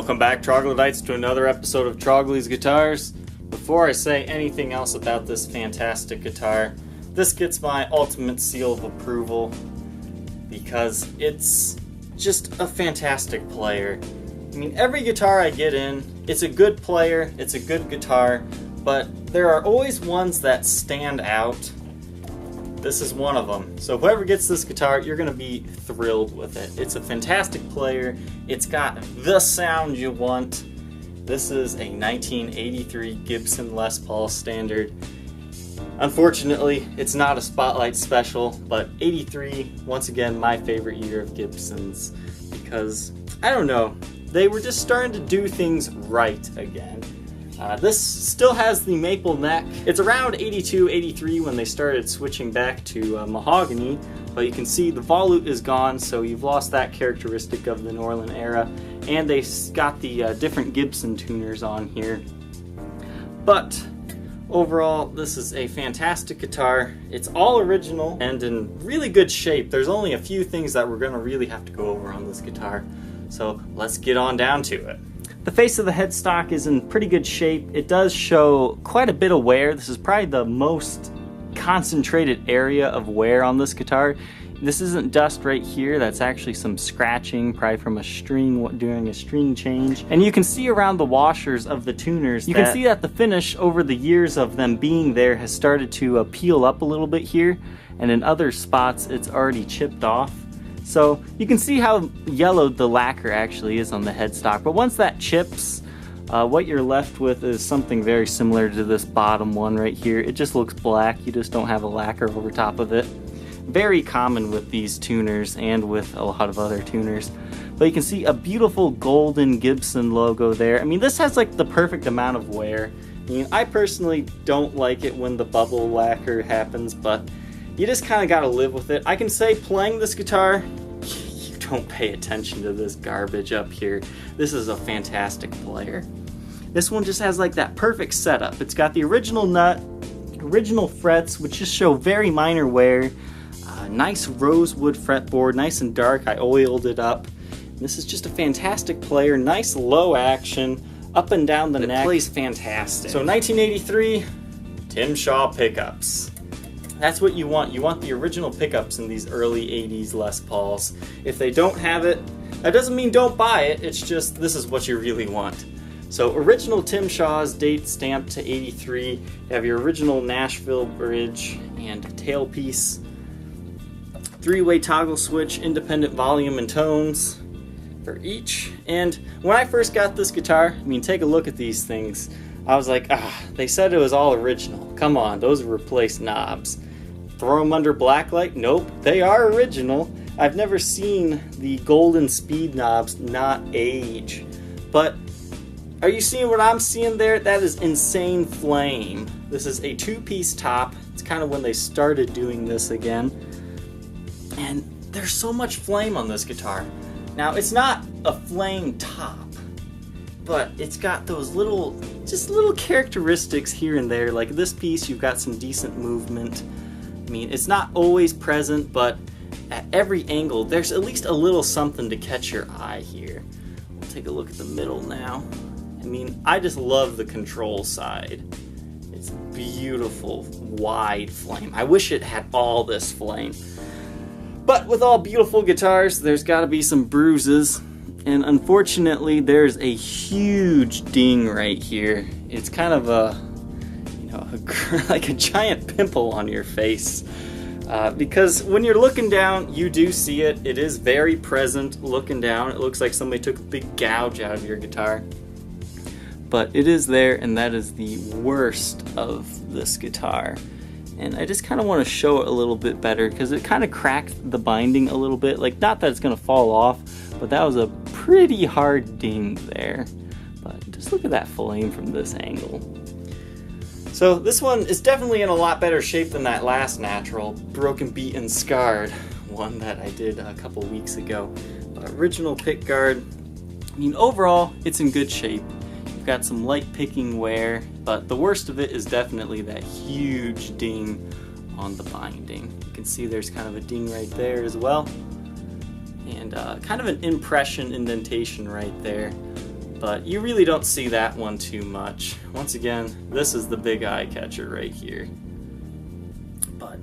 Welcome back, troglodytes, to another episode of Trogly's Guitars. Before I say anything else about this fantastic guitar, this gets my ultimate seal of approval because it's just a fantastic player. I mean, every guitar I get in, it's a good player, it's a good guitar, but there are always ones that stand out. This is one of them. So whoever gets this guitar, you're going to be thrilled with it. It's a fantastic player. It's got the sound you want. This is a 1983 Gibson Les Paul Standard. Unfortunately, it's not a Spotlight Special, but 83, once again, my favorite year of Gibsons. Because, I don't know, they were just starting to do things right again. This still has the maple neck. It's around 82, 83 when they started switching back to mahogany, but you can see the volute is gone, so you've lost that characteristic of the Norland era, and they've got the different Gibson tuners on here. But overall, this is a fantastic guitar. It's all original and in really good shape. There's only a few things that we're going to really have to go over on this guitar, so let's get on down to it. The face of the headstock is in pretty good shape. It does show quite a bit of wear. This is probably the most concentrated area of wear on this guitar. This isn't dust right here. That's actually some scratching, probably from a string, doing a string change. And you can see around the washers of the tuners, you can see that the finish over the years of them being there has started to peel up a little bit here. And in other spots, it's already chipped off. So you can see how yellowed the lacquer actually is on the headstock, but once that chips, what you're left with is something very similar to this bottom one right here. It just looks black, you just don't have a lacquer over top of it. Very common with these tuners and with a lot of other tuners. But you can see a beautiful golden Gibson logo there. I mean, this has like the perfect amount of wear. I mean, I personally don't like it when the bubble lacquer happens, but you just kind of got to live with it. I can say playing this guitar, you don't pay attention to this garbage up here. This is a fantastic player. This one just has like that perfect setup. It's got the original nut, original frets, which just show very minor wear. Nice rosewood fretboard, nice and dark. I oiled it up. This is just a fantastic player. Nice low action, up and down the neck. It plays fantastic. So 1983, Tim Shaw pickups. That's what you want. You want the original pickups in these early 80s Les Pauls. If they don't have it, that doesn't mean don't buy it. It's just this is what you really want. So original Tim Shaw's date stamped to 83. You have your original Nashville bridge and tailpiece. Three-way toggle switch, independent volume and tones for each. And when I first got this guitar, I mean, take a look at these things. I was like, they said it was all original. Come on, those are replaced knobs. Throw them under blacklight? Nope, they are original. I've never seen the golden speed knobs not age. But are you seeing what I'm seeing there? That is insane flame. This is a two-piece top. It's kind of when they started doing this again. And there's so much flame on this guitar. Now, it's not a flame top, but it's got those little characteristics here and there. Like this piece, you've got some decent movement. I mean, it's not always present, but at every angle, there's at least a little something to catch your eye here. We'll take a look at the middle now. I mean, I just love the control side. It's beautiful, wide flame. I wish it had all this flame. But with all beautiful guitars, there's got to be some bruises. And unfortunately, there's a huge ding right here. It's kind of like a giant pimple on your face. Because when you're looking down, you do see it. It is very present looking down. It looks like somebody took a big gouge out of your guitar. But it is there, and that is the worst of this guitar. And I just kind of want to show it a little bit better because it kind of cracked the binding a little bit. Like, not that it's going to fall off, but that was a pretty hard ding there. But just look at that flame from this angle. So this one is definitely in a lot better shape than that last natural, broken, beaten, scarred one that I did a couple weeks ago. Original pick guard. I mean, overall, it's in good shape. You've got some light picking wear, but the worst of it is definitely that huge ding on the binding. You can see there's kind of a ding right there as well. And kind of an impression indentation right there. but you really don't see that one too much. Once again, this is the big eye catcher right here. But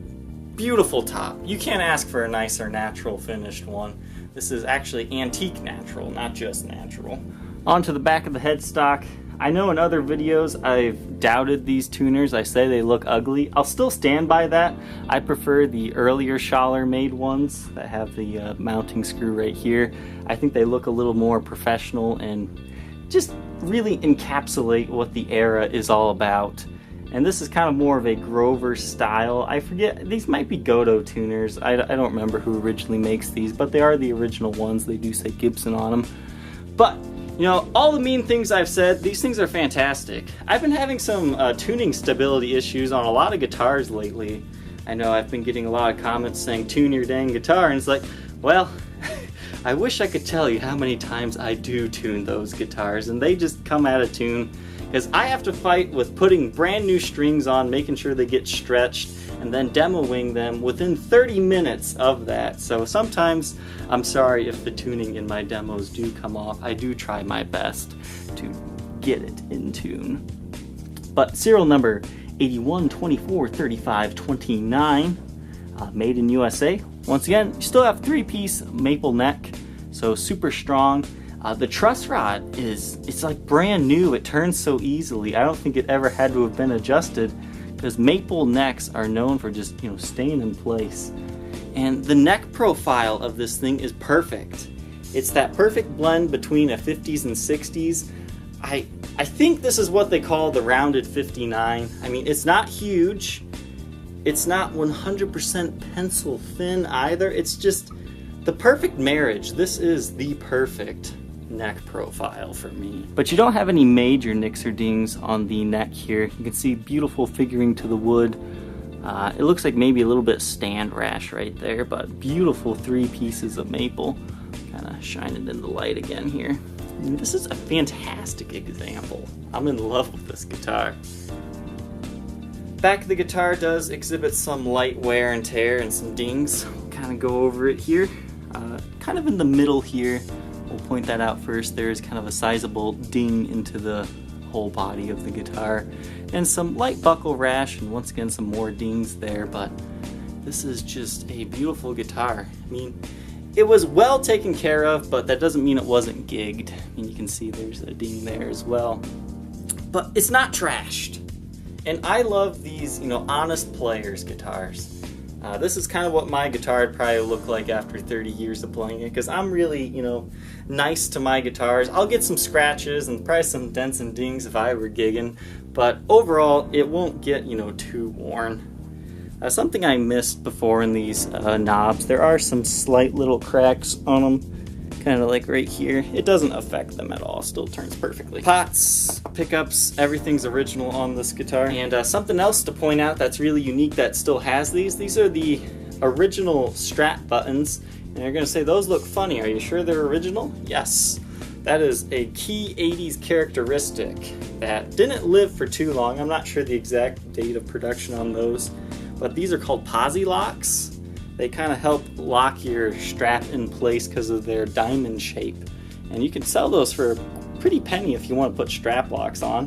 beautiful top. You can't ask for a nicer natural finished one. This is actually antique natural, not just natural. Onto the back of the headstock. I know in other videos I've doubted these tuners. I say they look ugly. I'll still stand by that. I prefer the earlier Schaller made ones that have the mounting screw right here. I think they look a little more professional and just really encapsulate what the era is all about. And this is kind of more of a Grover style. I forget, these might be Godo tuners. I don't remember who originally makes these, but they are the original ones. They do say Gibson on them. But you know, all the mean things I've said, these things are fantastic. I've been having some tuning stability issues on a lot of guitars lately. I know I've been getting a lot of comments saying, tune your dang guitar, and it's like, well, I wish I could tell you how many times I do tune those guitars, and they just come out of tune, because I have to fight with putting brand new strings on, making sure they get stretched, and then demoing them within 30 minutes of that. So sometimes I'm sorry if the tuning in my demos do come off. I do try my best to get it in tune. But serial number 81243529, made in USA. Once again, you still have 3-piece maple neck, so super strong. The truss rod it's like brand new. It turns so easily. I don't think it ever had to have been adjusted, because maple necks are known for just, you know, staying in place. And the neck profile of this thing is perfect. It's that perfect blend between a 50s and 60s. I think this is what they call the rounded 59. I mean, it's not huge. It's not 100% pencil thin either. It's just the perfect marriage. This is the perfect neck profile for me. But you don't have any major nicks or dings on the neck here. You can see beautiful figuring to the wood. It looks like maybe a little bit stand rash right there, but beautiful 3 pieces of maple. Kind of shine it in the light again here. And this is a fantastic example. I'm in love with this guitar. Back of the guitar does exhibit some light wear and tear and some dings. We'll kind of go over it here. Kind of in the middle here. We'll point that out first. There is kind of a sizable ding into the whole body of the guitar, and some light buckle rash, and once again some more dings there. But this is just a beautiful guitar. I mean, it was well taken care of, but that doesn't mean it wasn't gigged. I mean, you can see there's a ding there as well. But it's not trashed. And I love these, you know, honest players guitars. This is kind of what my guitar would probably look like after 30 years of playing it, because I'm really, you know, nice to my guitars. I'll get some scratches and probably some dents and dings if I were gigging, but overall it won't get, you know, too worn. Something I missed before in these knobs, there are some slight little cracks on them, kind of like right here. It doesn't affect them at all, still turns perfectly. Pots, pickups, everything's original on this guitar. And something else to point out that's really unique that still has these are the original strap buttons. And you're gonna say, those look funny, are you sure they're original? Yes. That is a key 80s characteristic that didn't live for too long. I'm not sure the exact date of production on those, but these are called posi locks. They kind of help lock your strap in place because of their diamond shape. And you can sell those for a pretty penny if you want to put strap locks on.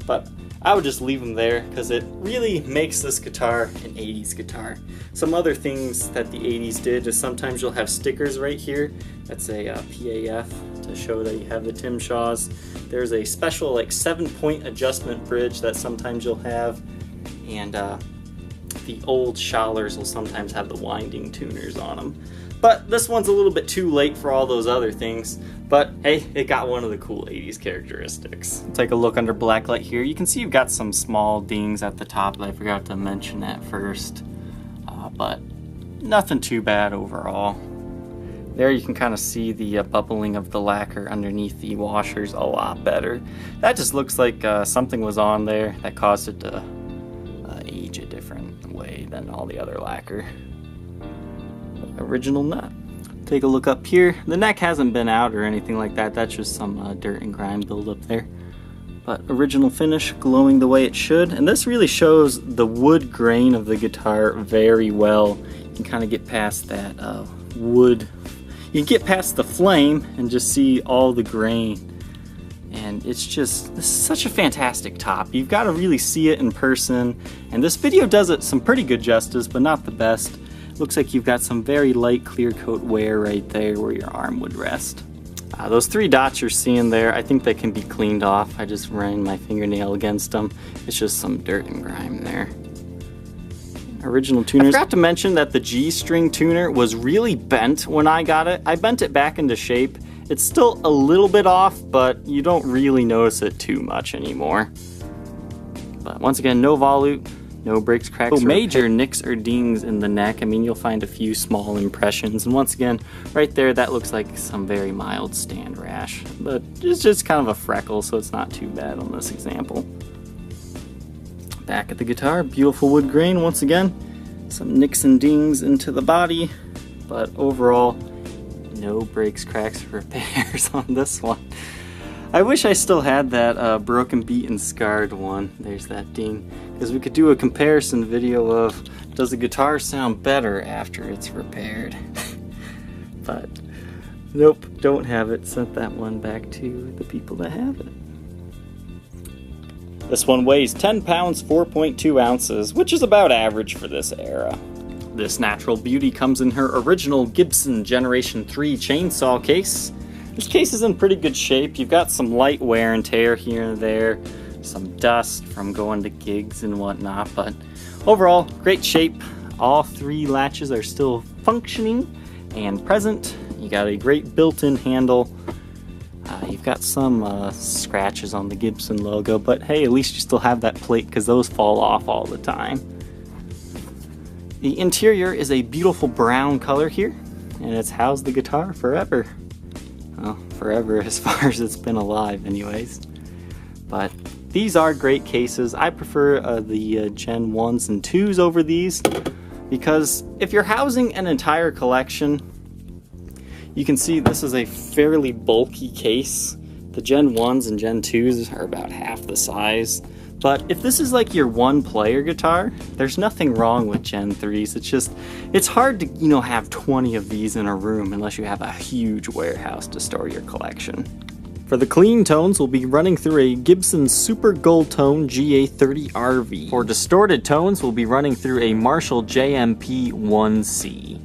But I would just leave them there because it really makes this guitar an 80s guitar. Some other things that the 80s did is sometimes you'll have stickers right here. That's a PAF to show that you have the Tim Shaws. There's a special like 7-point adjustment bridge that sometimes you'll have. And the old Schallers will sometimes have the winding tuners on them. But this one's a little bit too late for all those other things. But hey, it got one of the cool 80s characteristics. Take a look under blacklight here. You can see you've got some small dings at the top that I forgot to mention at first. But nothing too bad overall. There you can kind of see the bubbling of the lacquer underneath the washers a lot better. That just looks like something was on there that caused it to age a different way than all the other lacquer. Original nut. Take a look up here. The neck hasn't been out or anything like that. That's just some dirt and grime buildup there. But original finish, glowing the way it should. And this really shows the wood grain of the guitar very well. You can kind of get past that wood. You can get past the flame and just see all the grain. and it's just, this is such a fantastic top. You've got to really see it in person, and this video does it some pretty good justice, but not the best. Looks like you've got some very light clear coat wear right there where your arm would rest. Those 3 dots you're seeing there, I think they can be cleaned off. I just ran my fingernail against them. It's just some dirt and grime there. Original tuners. I forgot to mention that the G-string tuner was really bent when I got it. I bent it back into shape. It's still a little bit off, but you don't really notice it too much anymore. But once again, no volute, no breaks, cracks, or major nicks or dings in the neck. I mean, you'll find a few small impressions. And once again, right there, that looks like some very mild stand rash. But it's just kind of a freckle, so it's not too bad on this example. Back at the guitar, beautiful wood grain once again. Some nicks and dings into the body, but overall, no breaks, cracks, or repairs on this one. I wish I still had that broken, beaten, scarred one. There's that ding. Because we could do a comparison video of, does the guitar sound better after it's repaired? But nope, don't have it. Sent that one back to the people that have it. This one weighs 10 pounds, 4.2 ounces, which is about average for this era. This natural beauty comes in her original Gibson Generation 3 chainsaw case. This case is in pretty good shape. You've got some light wear and tear here and there, some dust from going to gigs and whatnot, but overall, great shape. All 3 latches are still functioning and present. You got a great built-in handle. You've got some scratches on the Gibson logo, but hey, at least you still have that plate because those fall off all the time. The interior is a beautiful brown color here, and it's housed the guitar forever. Well, forever as far as it's been alive anyways. But these are great cases. I prefer the Gen 1s and 2s over these because if you're housing an entire collection, you can see this is a fairly bulky case. The Gen 1s and Gen 2s are about half the size. But if this is like your one player guitar, there's nothing wrong with Gen 3s. It's just, it's hard to, you know, have 20 of these in a room unless you have a huge warehouse to store your collection. For the clean tones, we'll be running through a Gibson Super Gold Tone GA30RV. For distorted tones, we'll be running through a Marshall JMP1C.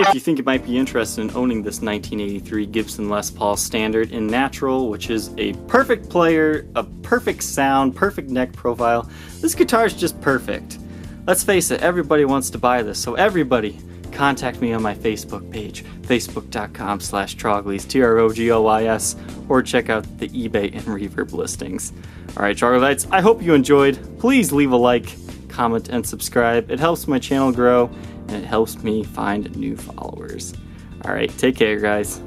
If you think you might be interested in owning this 1983 Gibson Les Paul Standard in natural, which is a perfect player, a perfect sound, perfect neck profile, this guitar is just perfect. Let's face it, everybody wants to buy this, so everybody contact me on my Facebook page, facebook.com/Troglys, Trogoys, or check out the eBay and Reverb listings. Alright, Troglodytes, I hope you enjoyed. Please leave a like, comment, and subscribe. It helps my channel grow, and it helps me find new followers. Alright, take care, guys.